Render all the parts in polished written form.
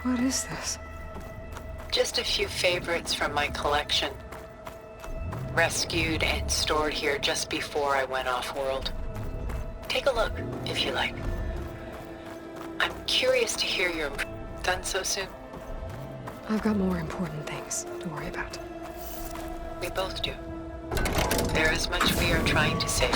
What is this? Just a few favorites from my collection. Rescued and stored here just before I went off-world. Take a look, if you like. I'm curious to hear your... Done so soon? I've got more important things to worry about. We both do. There is much we are trying to save.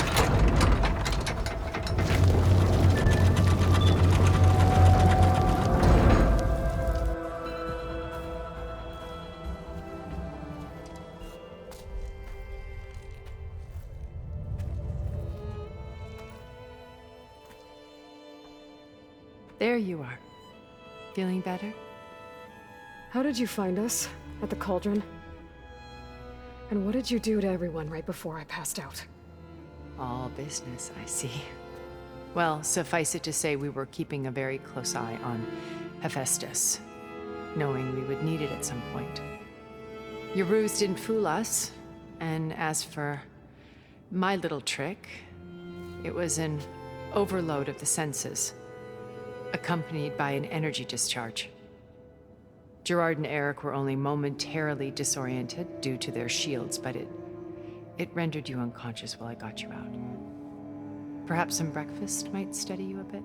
There you are. Feeling better? How did you find us? At the cauldron? And what did you do to everyone right before I passed out? All business, I see. Well, suffice it to say we were keeping a very close eye on Hephaestus, knowing we would need it at some point. Your ruse didn't fool us, and as for my little trick, it was an overload of the senses, accompanied by an energy discharge. Gerard and Eric were only momentarily disoriented due to their shields, but it rendered you unconscious while I got you out. Perhaps some breakfast might steady you a bit?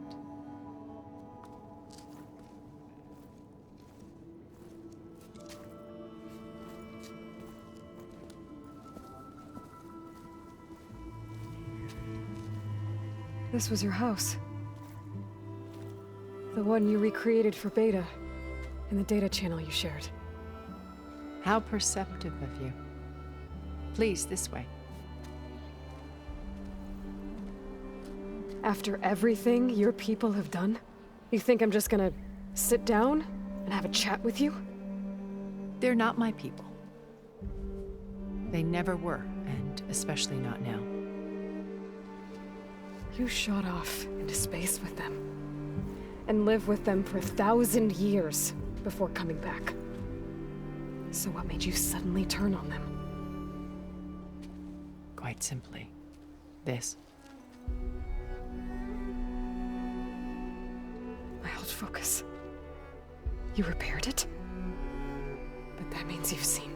This was your house. The one you recreated for Beta, in the data channel you shared. How perceptive of you. Please, this way. After everything your people have done, you think I'm just gonna sit down and have a chat with you? They're not my people. They never were, and especially not now. You shot off into space with them, and lived with them for 1,000 years before coming back. So what made you suddenly turn on them? Quite simply, this. My old focus. You repaired it? But that means you've seen...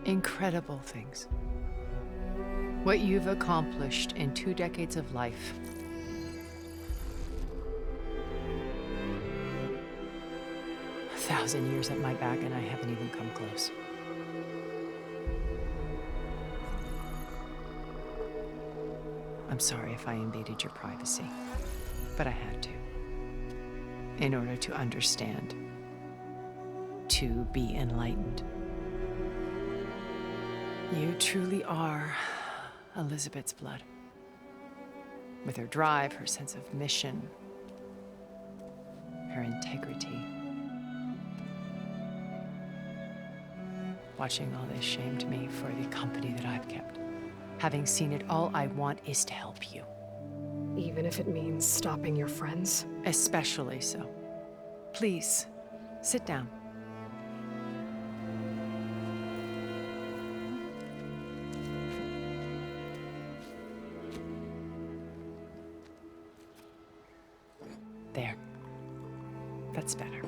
Incredible things. What you've accomplished in 2 decades of life. 1,000 years at my back, and I haven't even come close. I'm sorry if I invaded your privacy, but I had to. In order to understand, to be enlightened. You truly are Elizabeth's blood. With her drive, her sense of mission, her integrity. Watching all this shamed me for the company that I've kept. Having seen it, all I want is to help you. Even if it means stopping your friends? Especially so. Please, sit down. There. That's better.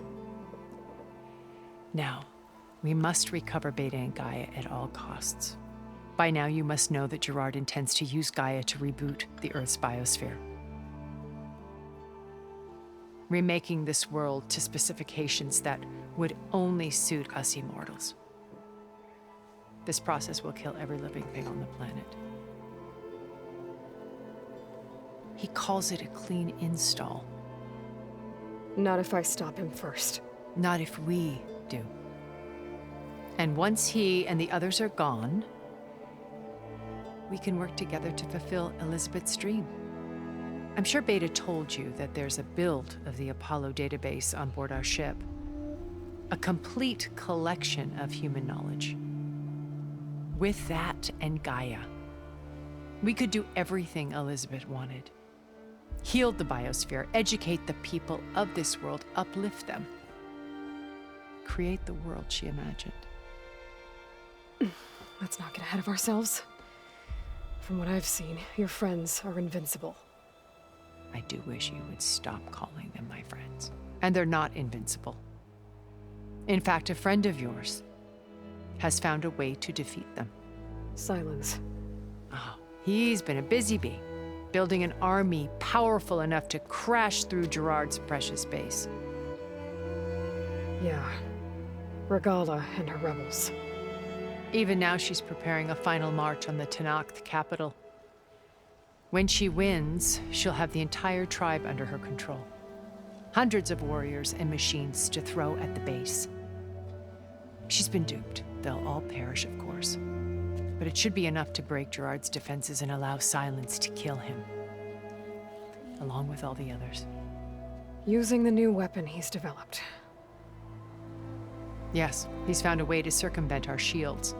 Now, we must recover Beta and Gaia at all costs. By now, you must know that Gerard intends to use Gaia to reboot the Earth's biosphere. Remaking this world to specifications that would only suit us immortals. This process will kill every living thing on the planet. He calls it a clean install. Not if I stop him first. Not if we do. And once he and the others are gone, we can work together to fulfill Elizabeth's dream. I'm sure Beta told you that there's a build of the Apollo database on board our ship. A complete collection of human knowledge. With that and Gaia, we could do everything Elizabeth wanted. Heal the biosphere, educate the people of this world, uplift them. Create the world she imagined. Let's not get ahead of ourselves. From what I've seen, your friends are invincible. I do wish you would stop calling them my friends. And they're not invincible. In fact, a friend of yours has found a way to defeat them. Silence. Oh, he's been a busy bee, building an army powerful enough to crash through Gerard's precious base. Yeah. Regala and her rebels. Even now, she's preparing a final march on the Tenakth capital. When she wins, she'll have the entire tribe under her control. Hundreds of warriors and machines to throw at the base. She's been duped. They'll all perish, of course. But it should be enough to break Gerard's defenses and allow Silence to kill him, along with all the others. Using the new weapon he's developed. Yes, he's found a way to circumvent our shields.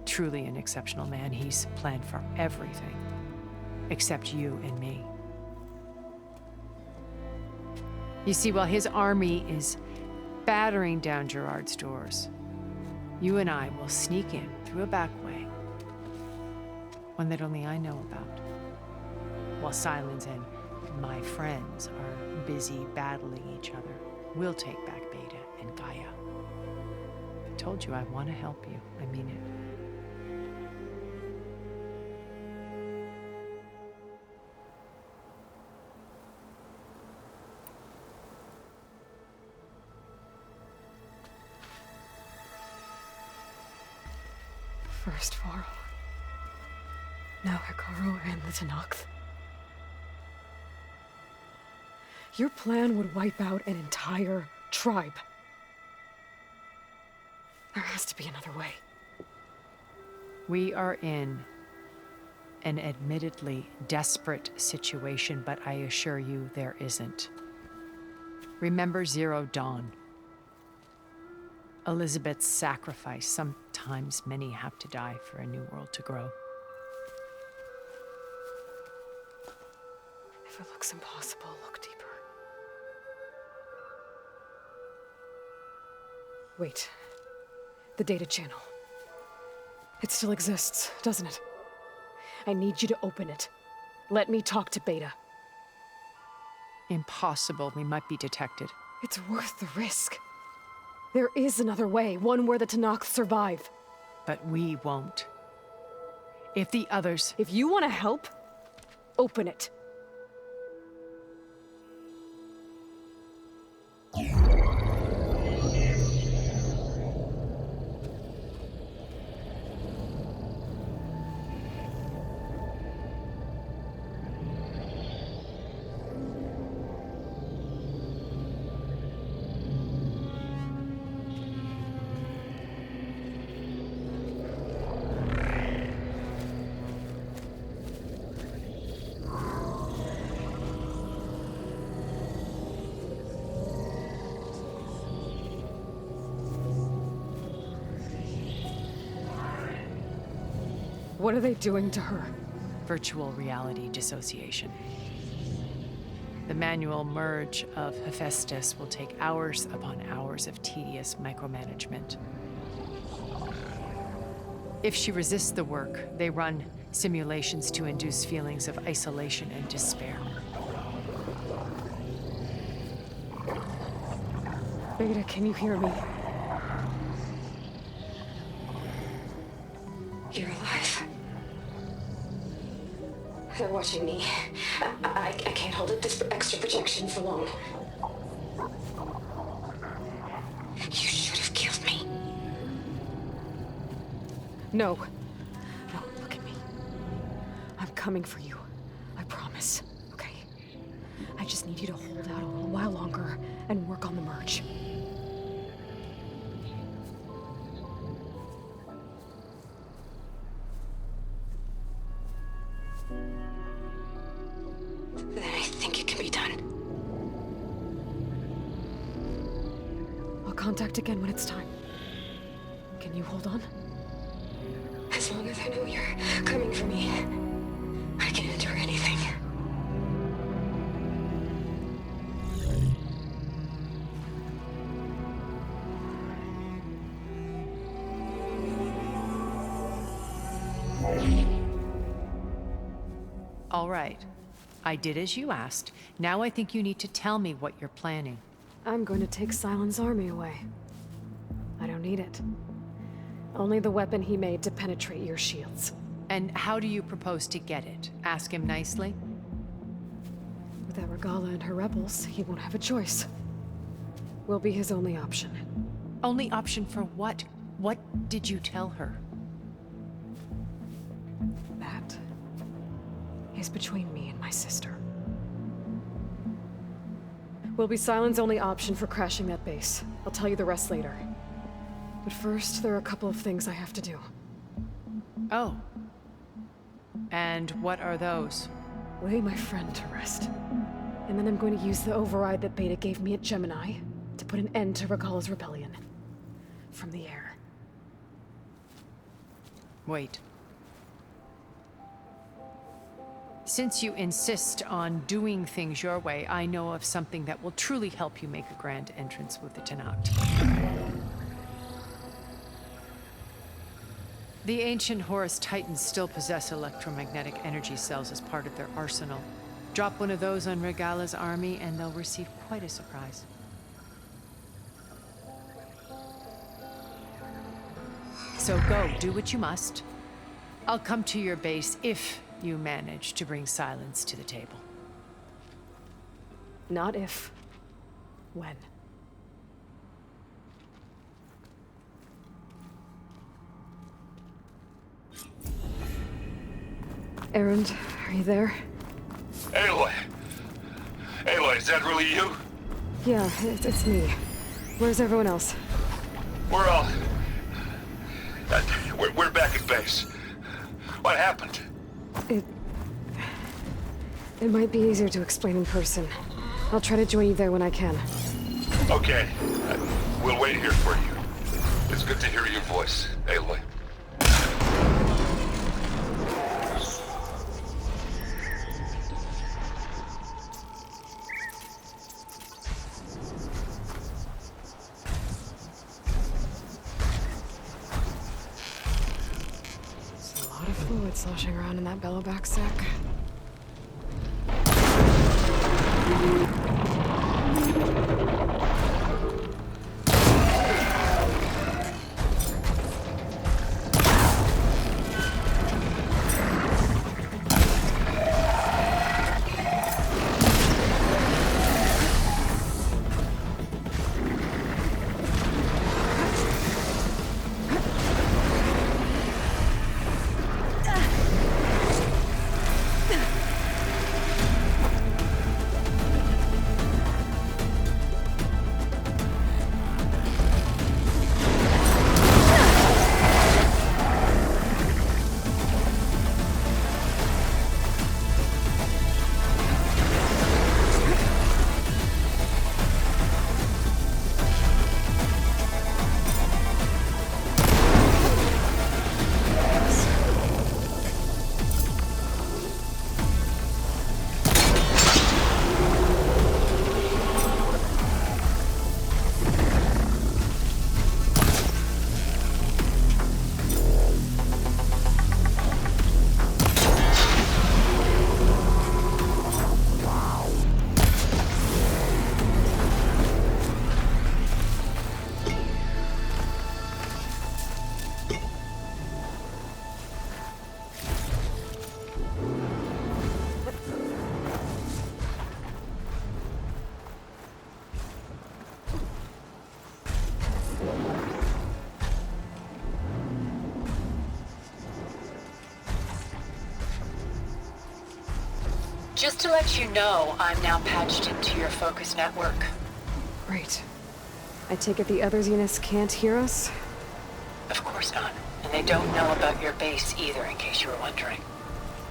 Truly an exceptional man. He's planned for everything, except you and me. You see, while his army is battering down Gerard's doors, you and I will sneak in through a back way, one that only I know about, while Silence and my friends are busy battling each other. We'll take back Beta and Gaia. I told you I want to help you. I mean it. First Varl. Now Hikaru and the Tenakth. Your plan would wipe out an entire tribe. There has to be another way. We are in an admittedly desperate situation, but I assure you there isn't. Remember Zero Dawn. Elizabeth's sacrifice. Sometimes many have to die for a new world to grow. If it looks impossible, look deeper. Wait. The data channel. It still exists, doesn't it? I need you to open it. Let me talk to Beta. Impossible. We might be detected. It's worth the risk. There is another way, one where the Tenakth survive. But we won't. If the others... If you want to help, open it. What are they doing to her? Virtual reality dissociation. The manual merge of Hephaestus will take hours upon hours of tedious micromanagement. If she resists the work, they run simulations to induce feelings of isolation and despair. Beta, can you hear me? You're alive. They're watching me. I can't hold up this extra projection for long. You should have killed me. No. No, look at me. I'm coming for you. I promise, okay? I just need you to hold out a little while longer and work on the merge. Then I think it can be done. I'll contact again when it's time. Can you hold on? As long as I know you're coming for me, I can endure anything. All right. I did as you asked. Now I think you need to tell me what you're planning. I'm going to take Silent's army away. need it. Only the weapon he made to penetrate your shields. And how do you propose to get it? Ask him nicely? Without Regala and her rebels, he won't have a choice. We'll be his only option. Only option for what? What did you tell her? That is between me and my sister. Will be Sylens' only option for crashing that base. I'll tell you the rest later. But first, there are a couple of things I have to do. Oh. And what are those? Lay my friend to rest. And then I'm going to use the override that Beta gave me at Gemini to put an end to Regala's rebellion. From the air. Wait. Since you insist on doing things your way, I know of something that will truly help you make a grand entrance with the Tenakth. The ancient Horus Titans still possess electromagnetic energy cells as part of their arsenal. Drop one of those on Regala's army and they'll receive quite a surprise. So go, do what you must. I'll come to your base if you manage to bring Sylens to the table. Not if. When. Erend, are you there? Aloy! Aloy, is that really you? Yeah, it's me. Where's everyone else? We're all... we're back at base. What happened? It might be easier to explain in person. I'll try to join you there when I can. Okay. We'll wait here for you. It's good to hear your voice, Aloy. There's a lot of fluid sloshing around in that bellowback sack. Just to let you know, I'm now patched into your focus network. Great. I take it the other Zeniths can't hear us? Of course not. And they don't know about your base either, in case you were wondering.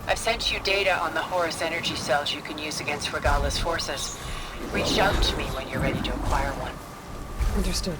I've sent you data on the Horus energy cells you can use against Regala's forces. Reach out to me when you're ready to acquire one. Understood.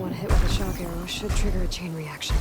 One hit with a shock arrow should trigger a chain reaction.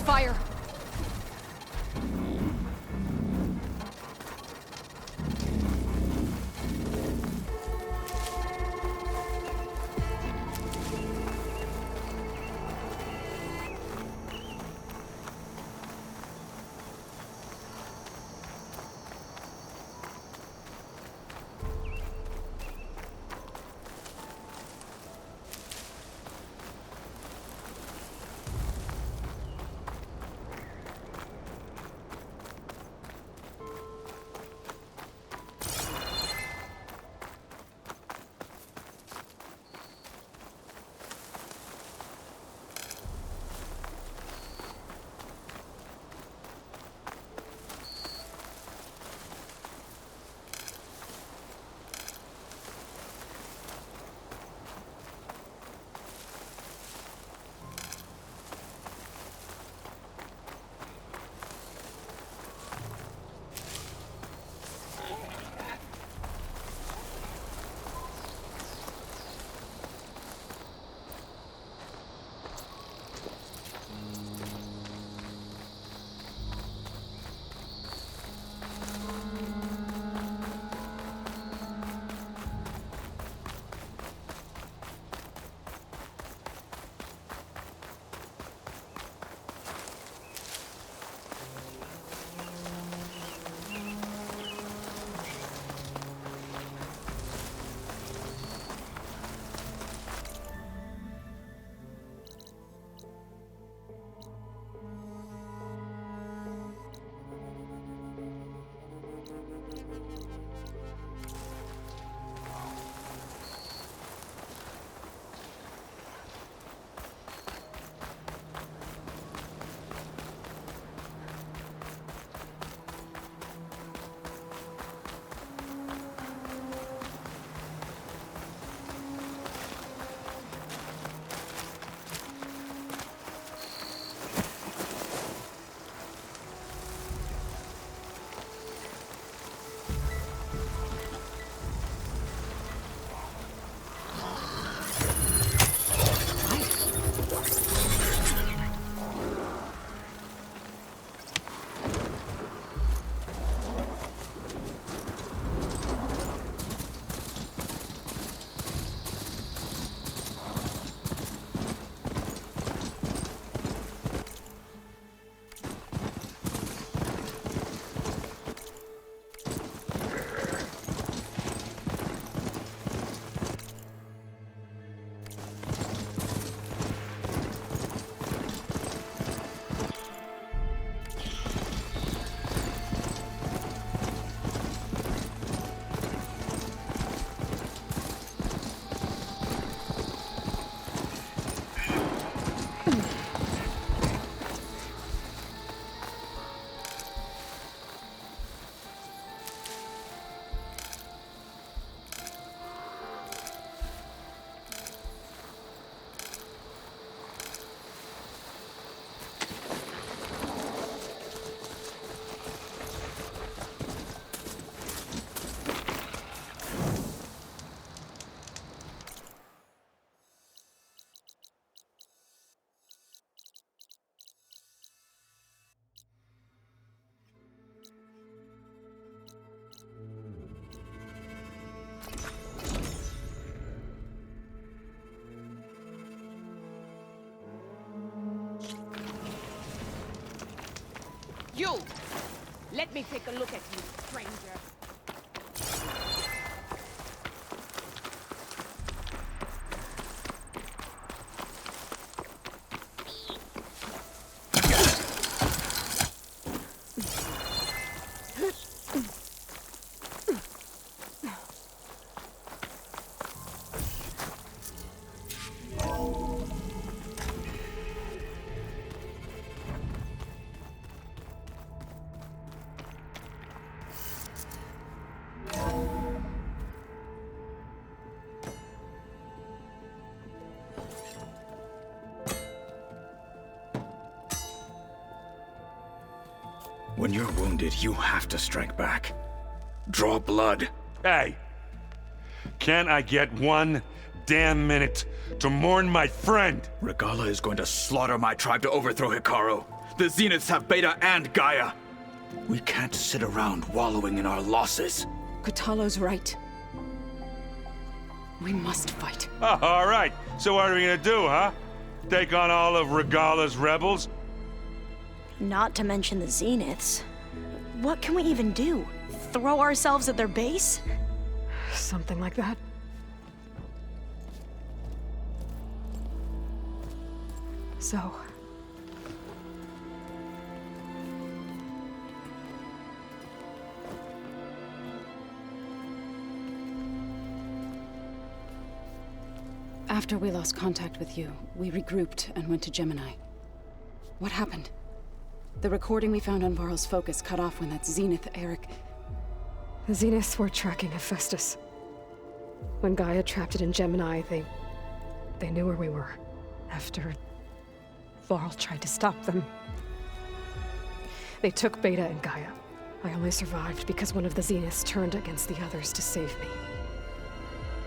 Fire! You! Let me take a look at you, stranger. When you're wounded, you have to strike back. Draw blood. Hey! Can't I get one damn minute to mourn my friend? Regala is going to slaughter my tribe to overthrow Hikaru. The Zeniths have Beta and Gaia. We can't sit around wallowing in our losses. Kotallo's right. We must fight. Oh, all right. So what are we gonna do, huh? Take on all of Regala's rebels? Not to mention the Zeniths. What can we even do? Throw ourselves at their base? Something like that. So... After we lost contact with you, we regrouped and went to Gemini. What happened? The recording we found on Varl's focus cut off when that Zenith, Eric... The Zeniths were tracking Hephaestus. When Gaia trapped it in Gemini, they knew where we were. After Varl tried to stop them. They took Beta and Gaia. I only survived because one of the Zeniths turned against the others to save me.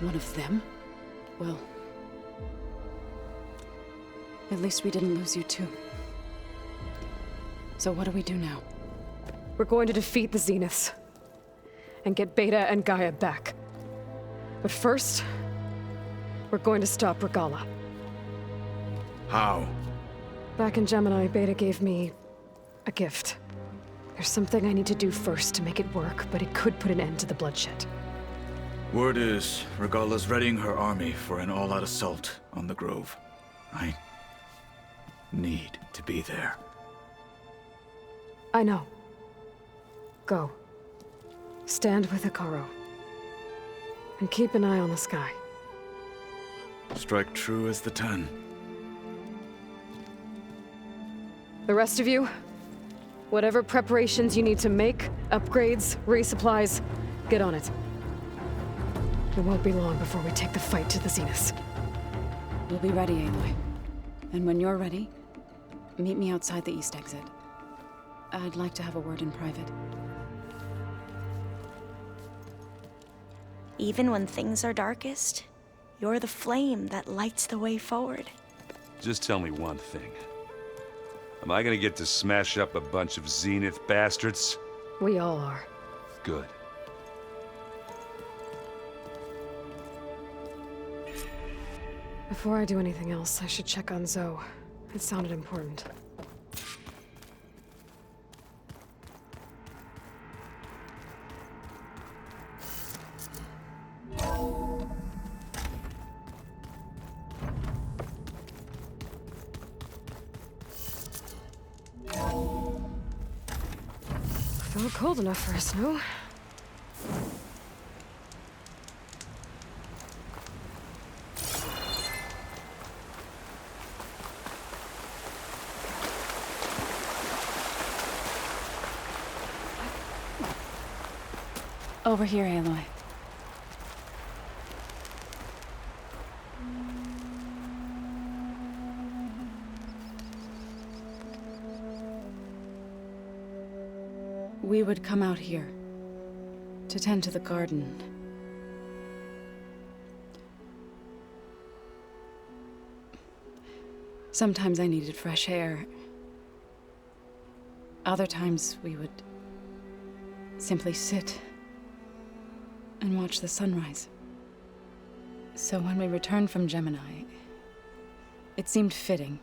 One of them? Well... at least we didn't lose you too. So what do we do now? We're going to defeat the Zeniths. And get Beta and Gaia back. But first, we're going to stop Regala. How? Back in Gemini, Beta gave me a gift. There's something I need to do first to make it work, but it could put an end to the bloodshed. Word is, Regala's readying her army for an all-out assault on the Grove. I need to be there. I know. Go. Stand with Hikaru. And keep an eye on the sky. Strike true as the 10. The rest of you, whatever preparations you need to make, upgrades, resupplies, get on it. It won't be long before we take the fight to the Zeniths. We'll be ready, Aloy. And when you're ready, meet me outside the east exit. I'd like to have a word in private. Even when things are darkest, you're the flame that lights the way forward. Just tell me one thing. Am I gonna get to smash up a bunch of Zenith bastards? We all are. Good. Before I do anything else, I should check on Zoe. It sounded important. Felt cold enough for a snow. Over here, Aloy. We would come out here to tend to the garden. Sometimes I needed fresh air. Other times we would simply sit and watch the sunrise. So when we returned from Gemini, it seemed fitting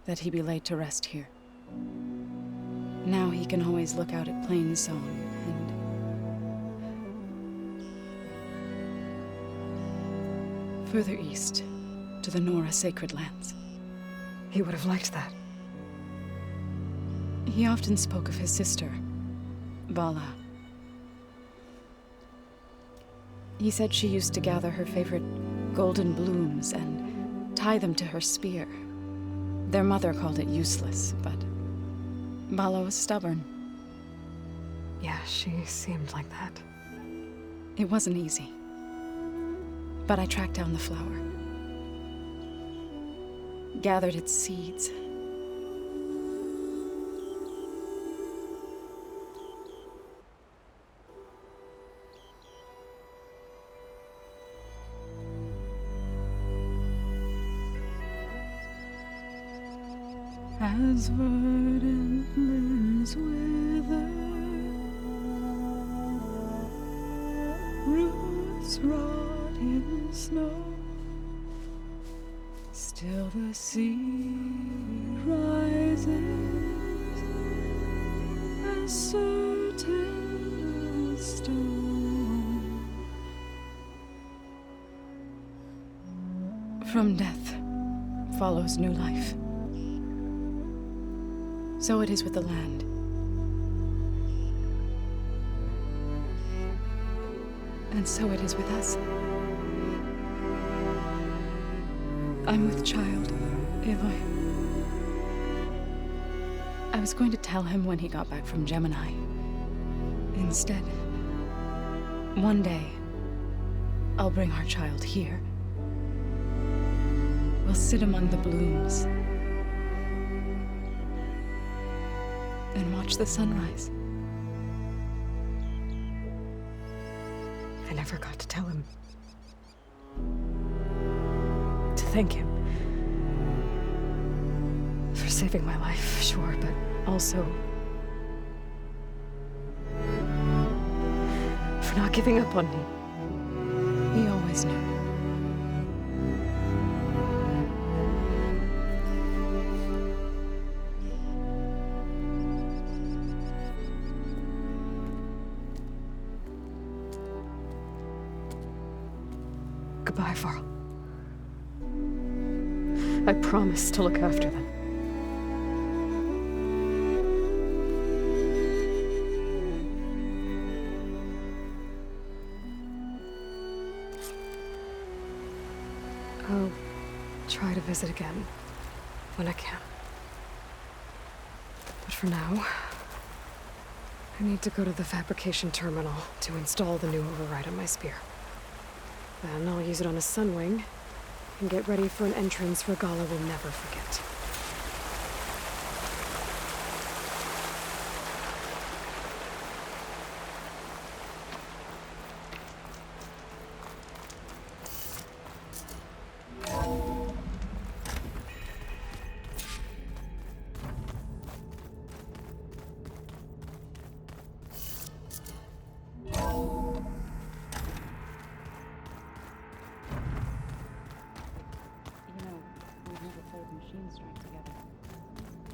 that he be laid to rest here. Now he can always look out at Plainsong and further east to the Nora Sacred Lands. He would have liked that. He often spoke of his sister, Bala. He said she used to gather her favorite golden blooms and tie them to her spear. Their mother called it useless, but Bala was stubborn. Yeah, she seemed like that. It wasn't easy. But I tracked down the flower. Gathered its seeds. As verdant limbs wither, roots rot in snow, still the sea rises, as certain as stone. From death follows new life. So it is with the land. And so it is with us. I'm with child, Aloy. I was going to tell him when he got back from Gemini. Instead, one day, I'll bring our child here. We'll sit among the blooms and watch the sunrise. I never got to tell him. To thank him. For saving my life, sure, but also for not giving up on me. He always knew. Goodbye, Varl. I promise to look after them. I'll try to visit again when I can. But for now, I need to go to the fabrication terminal to install the new override on my spear. Then I'll use it on a sunwing and get ready for an entrance Regala will never forget.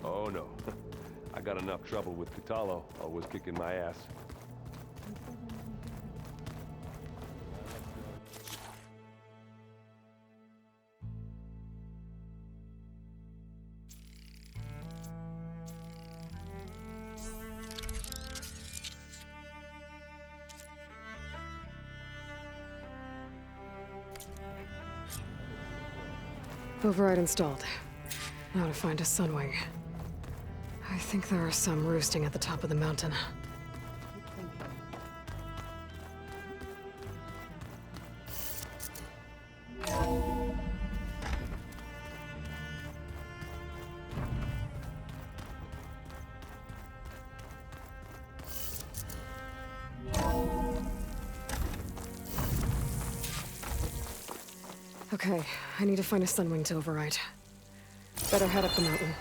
Oh no. I got enough trouble with Katalo, always kicking my ass. Override installed. Now to find a sunwing. I think there are some roosting at the top of the mountain. Okay, I need to find a sunwing to override. Better head up the mountain.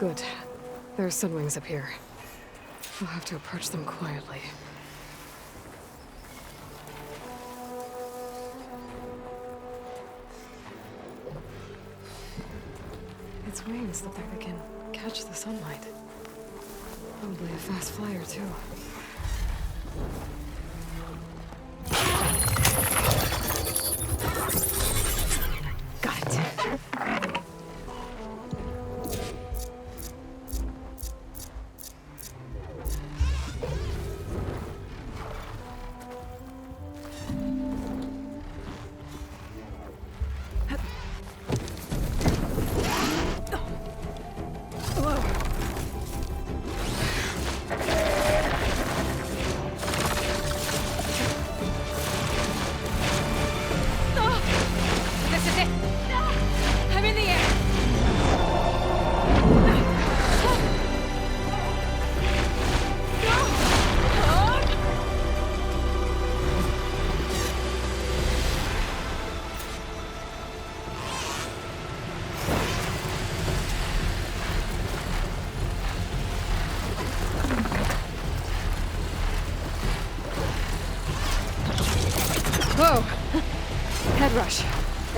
Good. There are sunwings up here. We'll have to approach them quietly. Its wings look like they can catch the sunlight. Probably a fast flyer, too. Got it. Whoa! Head rush.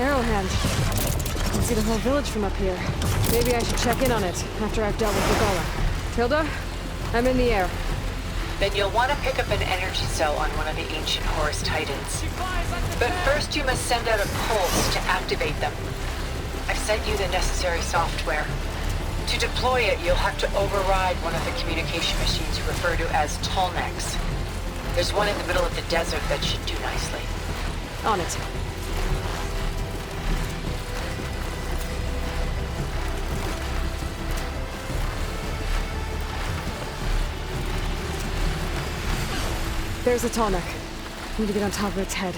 Arrowhand. I can see the whole village from up here. Maybe I should check in on it after I've dealt with Regala. Tilda? I'm in the air. Then you'll want to pick up an energy cell on one of the ancient Horus Titans. But first you must send out a pulse to activate them. I've sent you the necessary software. To deploy it, you'll have to override one of the communication machines you refer to as Tallnecks. There's one in the middle of the desert that should do nicely. On it. There's a Tallneck. Need to get on top of its head.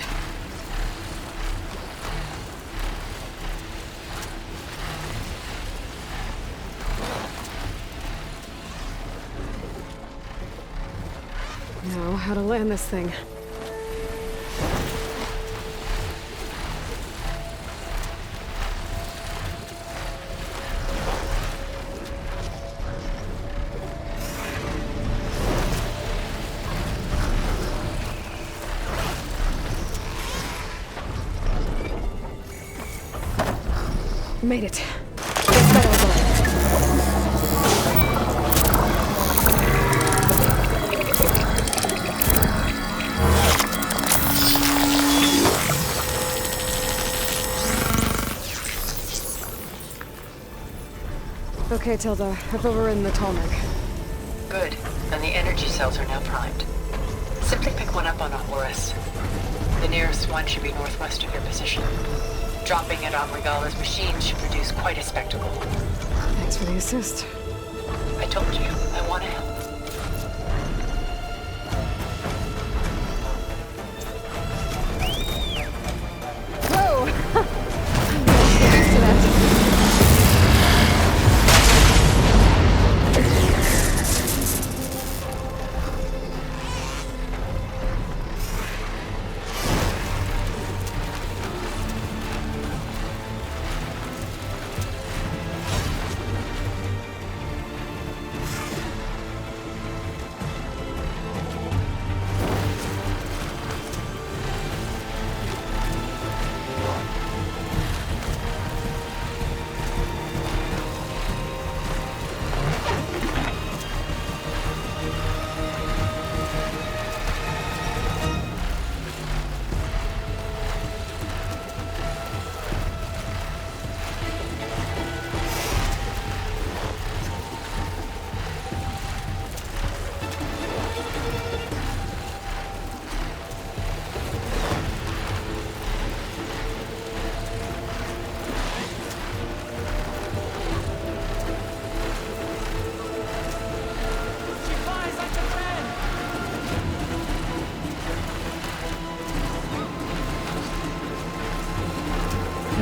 Now, how to land this thing. Made it. Guess that Okay, Tilda. I've overridden the Tallneck. Good. Then the energy cells are now primed. Simply pick one up on a Horus. The nearest one should be northwest of your position. Dropping it on Regala's machine should produce quite a spectacle. Thanks for the assist. I told you, I want to help.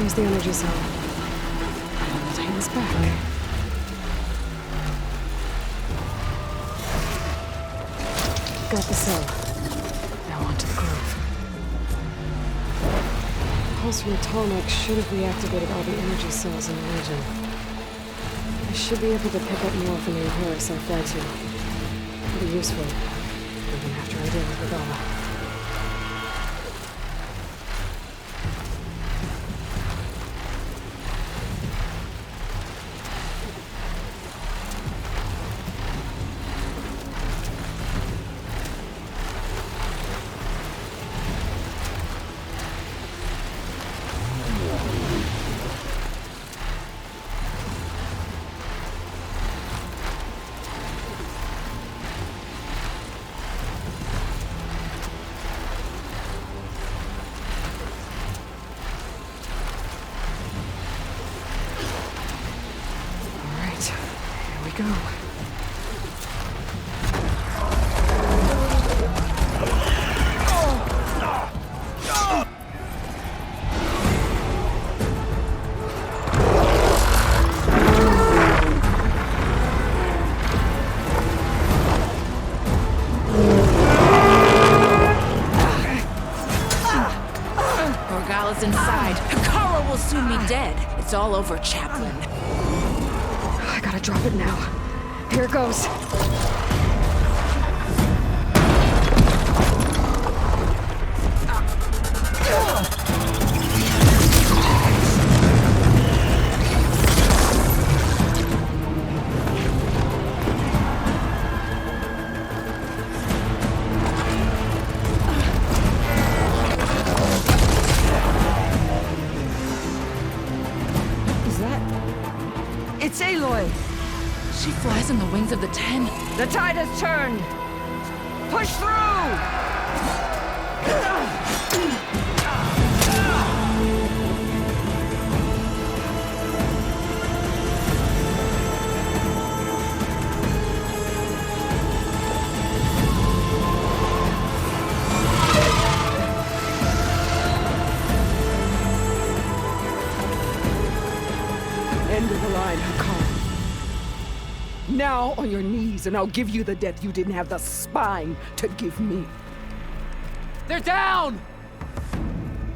There's the energy cell. I'll take this back. Got the cell. Now onto the grove. The pulse from the Tallneck should have reactivated all the energy cells in the region. I should be able to pick up more from the Paris I fly to. It'll be useful, even after I deal with Regala. Go. Regala's inside. Hikara will soon be dead. It's all over, Chaplain. I gotta drop it now. Here it goes. Is that... It's Aloy! She flies on the wings of the Ten. The tide has turned! Push through! End of the line, Hikara. Now on your knees, and I'll give you the death you didn't have the spine to give me. They're down!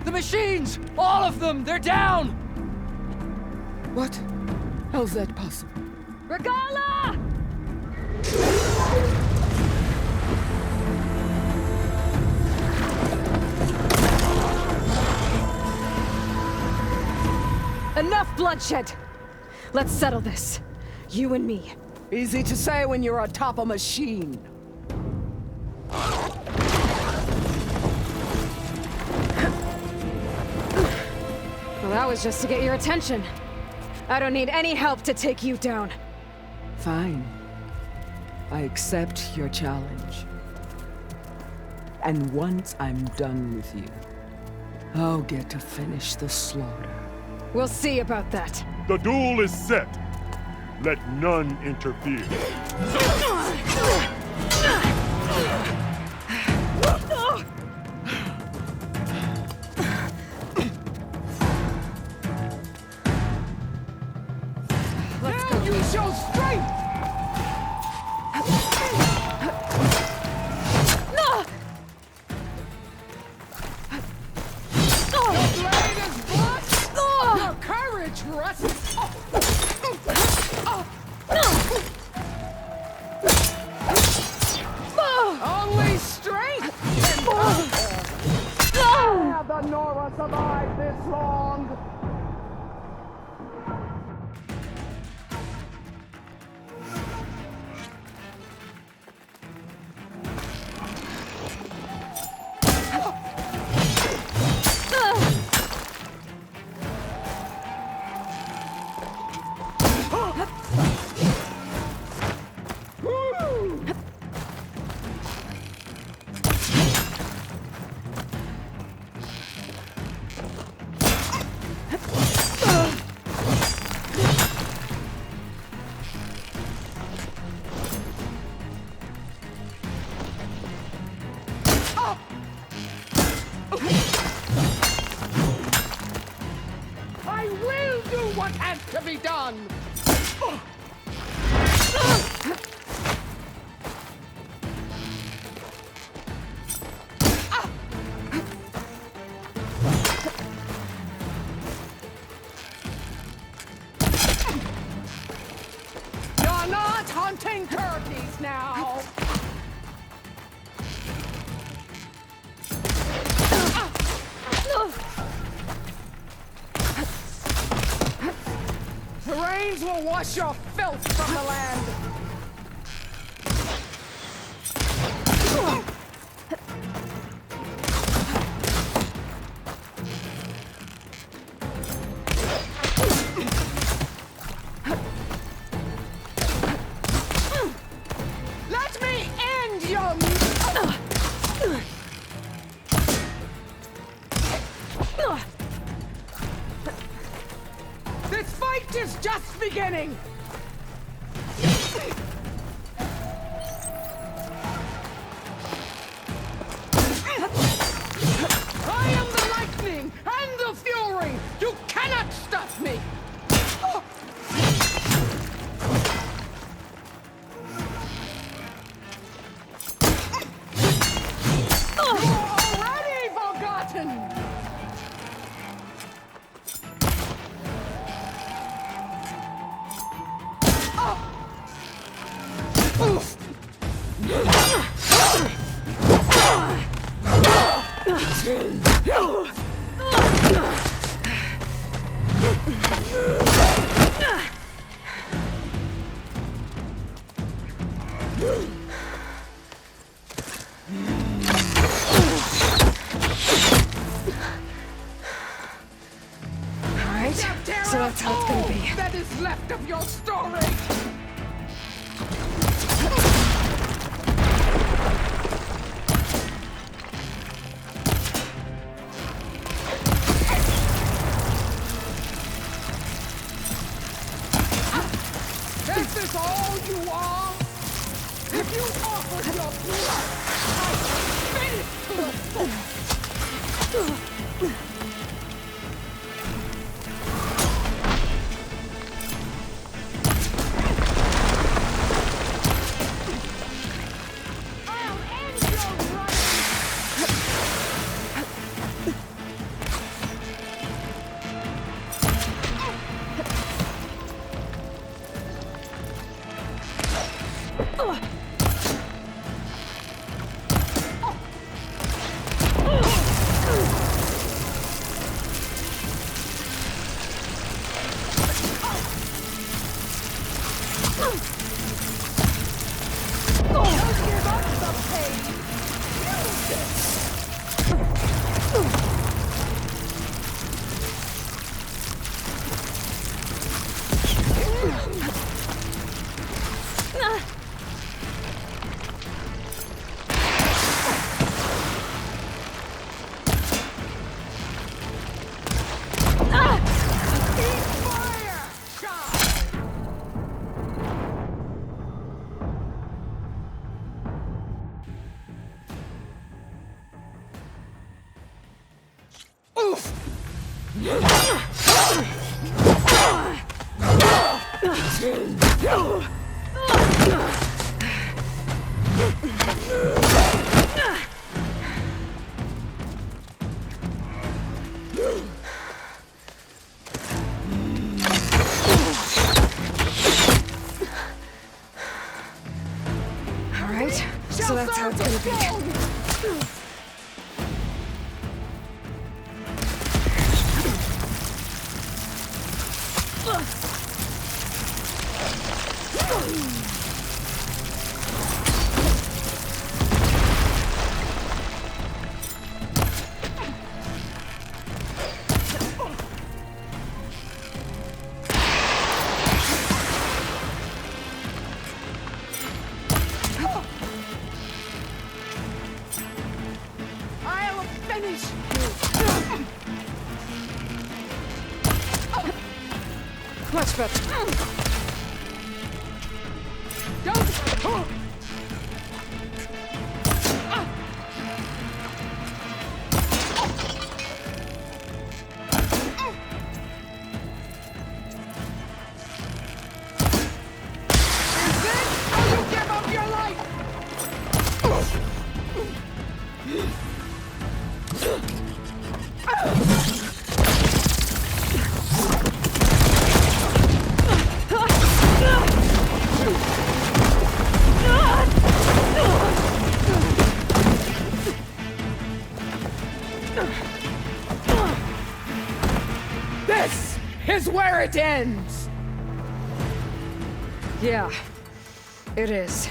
The machines! All of them! They're down! What? How's that possible? Regala! Enough bloodshed! Let's settle this. You and me. Easy to say when you're atop a machine. Well, that was just to get your attention. I don't need any help to take you down. Fine. I accept your challenge. And once I'm done with you, I'll get to finish the slaughter. We'll see about that. The duel is set. Let none interfere. Let's go. You show strength! The blade is blood! Your courage rests... Only strength! Have the Nora survived this long? I will do what has to be done! now! The rains will wash your filth from the land! Let me end your... This fight is just beginning! I am the lightning and the fury! You cannot stop me! You're already forgotten! Alright, so that's how it's gonna be. That is left of your story! Is this all you are? If you offered your blood, I'd spit it to the full. I'll end your reign. Don't give up the pain. Fire! Shine! Alright, so that's how it's gonna be. I'll finish you. Much better. Don't. Is this how you give up your life? is where it ends! Yeah, it is.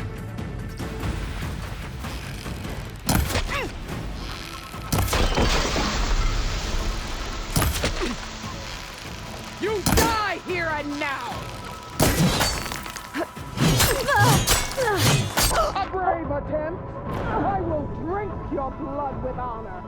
You die here and now! A brave attempt! I will drink your blood with honor!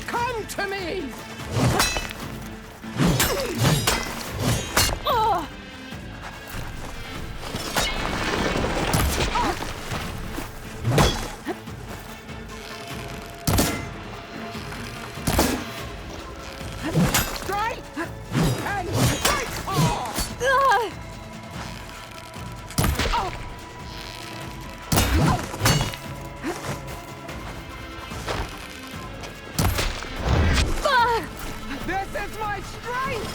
Come to me! Strike! And strike hard! This is my strength!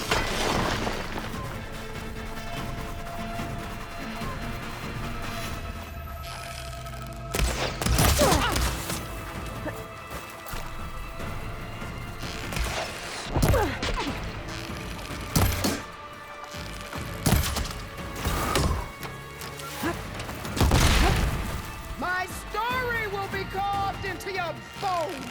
My story will be carved into your bones!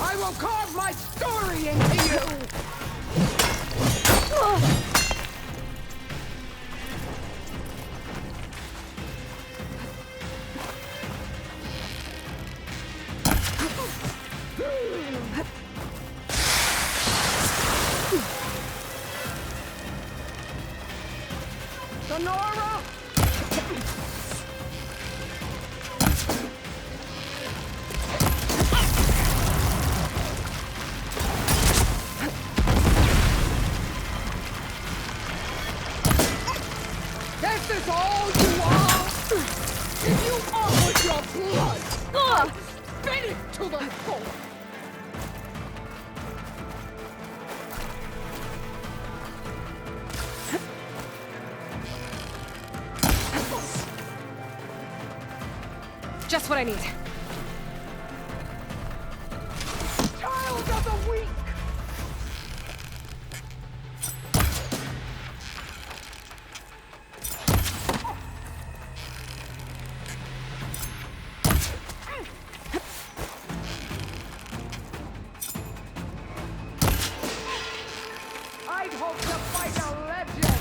I will carve my story into you! Sonora! This is all you are! If you offered your blood, I'd spit it to the full! Just what I need. Child of the weak! I'd hope to fight a legend!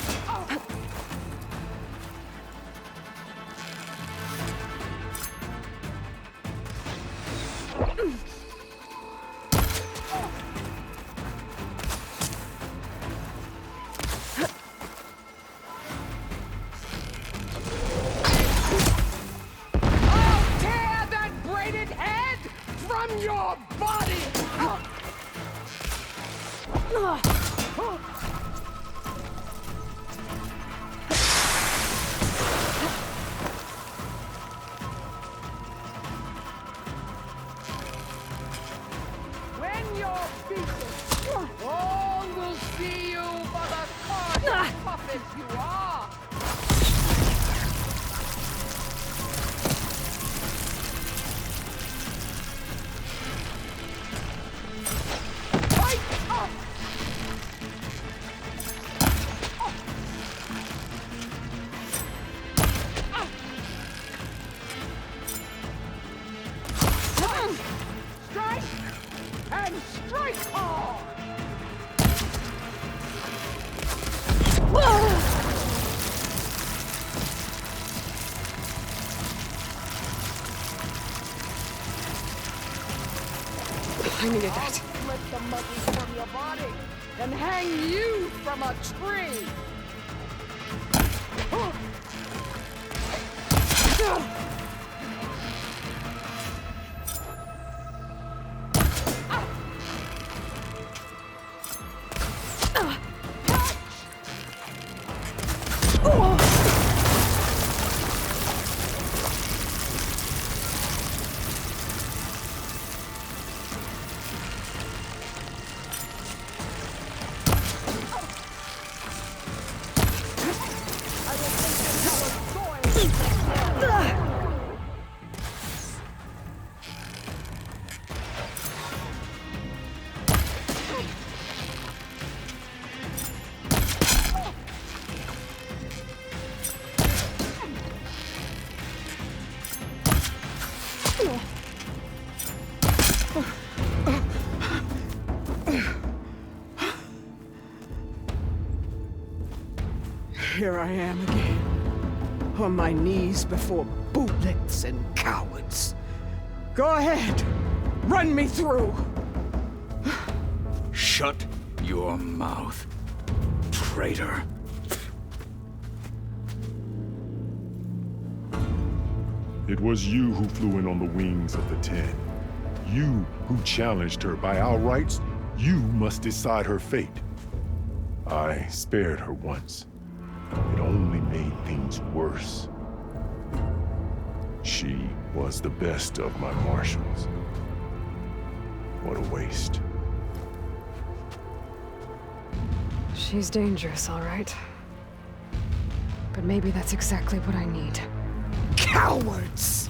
I'll tear that braided head from your body! When you're beaten, all will see you for the carnage puppet you are! Fight up! Strike! And strike hard! I needed that. I'll split the muscles from your body and hang you from a tree! Oh! Here I am again, on my knees before bootlets and cowards. Go ahead, run me through. Shut your mouth, traitor. It was you who flew in on the wings of the 10. You who challenged her by our rights. You must decide her fate. I spared her once. It only made things worse. She was the best of my marshals. What a waste. She's dangerous, all right. But maybe that's exactly what I need. Cowards!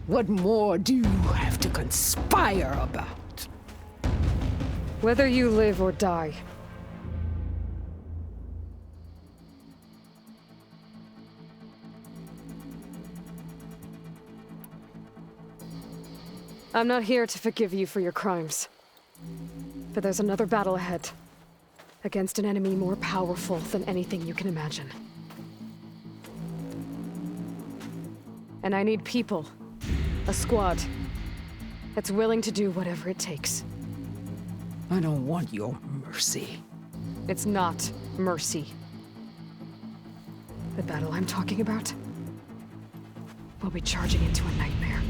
What more do you have to conspire about? Whether you live or die. I'm not here to forgive you for your crimes. But there's another battle ahead. Against an enemy more powerful than anything you can imagine. And I need people. A squad. That's willing to do whatever it takes. I don't want your mercy. It's not mercy. The battle I'm talking about will be charging into a nightmare.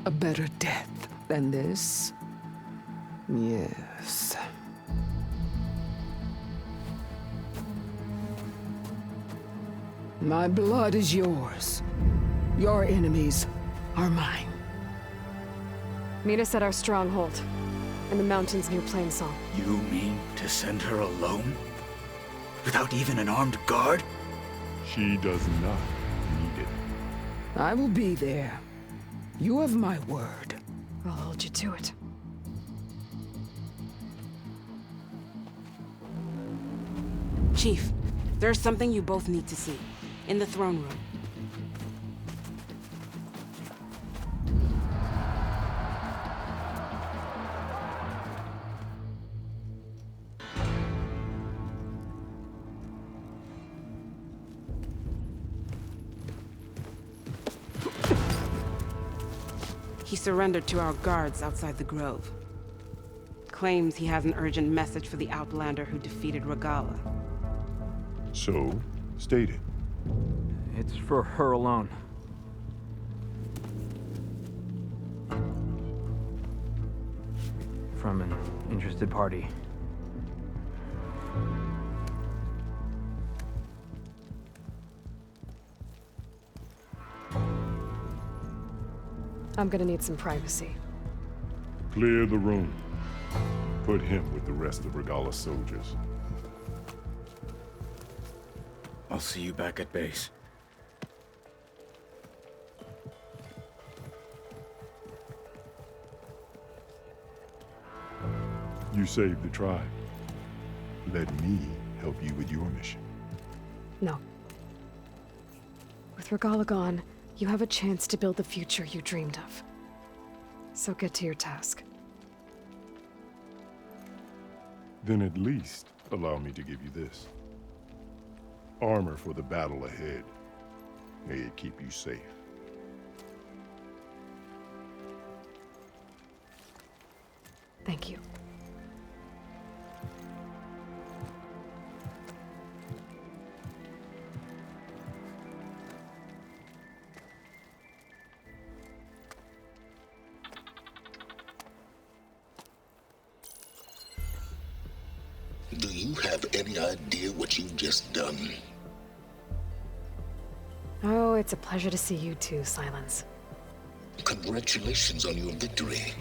A better death than this? Yes. My blood is yours. Your enemies are mine. Meet us at our stronghold, in the mountains near Plainsong. You mean to send her alone? Without even an armed guard? She does not need it. I will be there. You have my word. I'll hold you to it. Chief, there's something you both need to see. In the throne room. He surrendered to our guards outside the grove. Claims he has an urgent message for the Outlander who defeated Regala. So, state it. It's for her alone. From an interested party. I'm gonna need some privacy. Clear the room. Put him with the rest of Regala's soldiers. I'll see you back at base. You saved the tribe. Let me help you with your mission. No. With Regala gone, you have a chance to build the future you dreamed of. So get to your task. Then at least allow me to give you this. Armor for the battle ahead. May it keep you safe. Thank you. Do you have any idea what you've just done? Oh, it's a pleasure to see you too, Silence. Congratulations on your victory.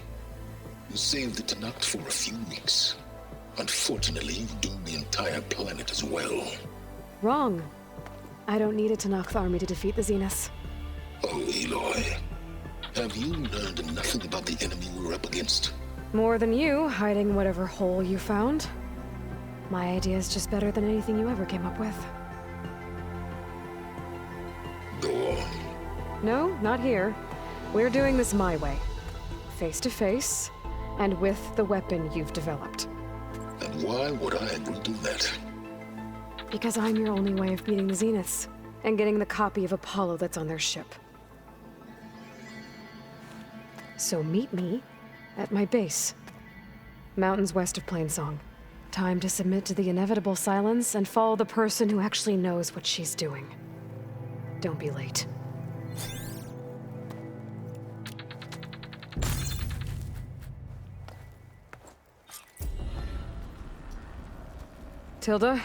You saved the Tanakh for a few weeks. Unfortunately, you've doomed the entire planet as well. Wrong. I don't need a Tanakh army to defeat the Zeniths. Oh, Aloy. Have you learned nothing about the enemy we're up against? More than you, hiding whatever hole you found. My idea is just better than anything you ever came up with. Go on. No, not here. We're doing this my way. Face to face, and with the weapon you've developed. And why would I agree to that? Because I'm your only way of beating the Zeniths, and getting the copy of Apollo that's on their ship. So meet me at my base. Mountains west of Plainsong. Time to submit to the inevitable silence and follow the person who actually knows what she's doing. Don't be late. Tilda,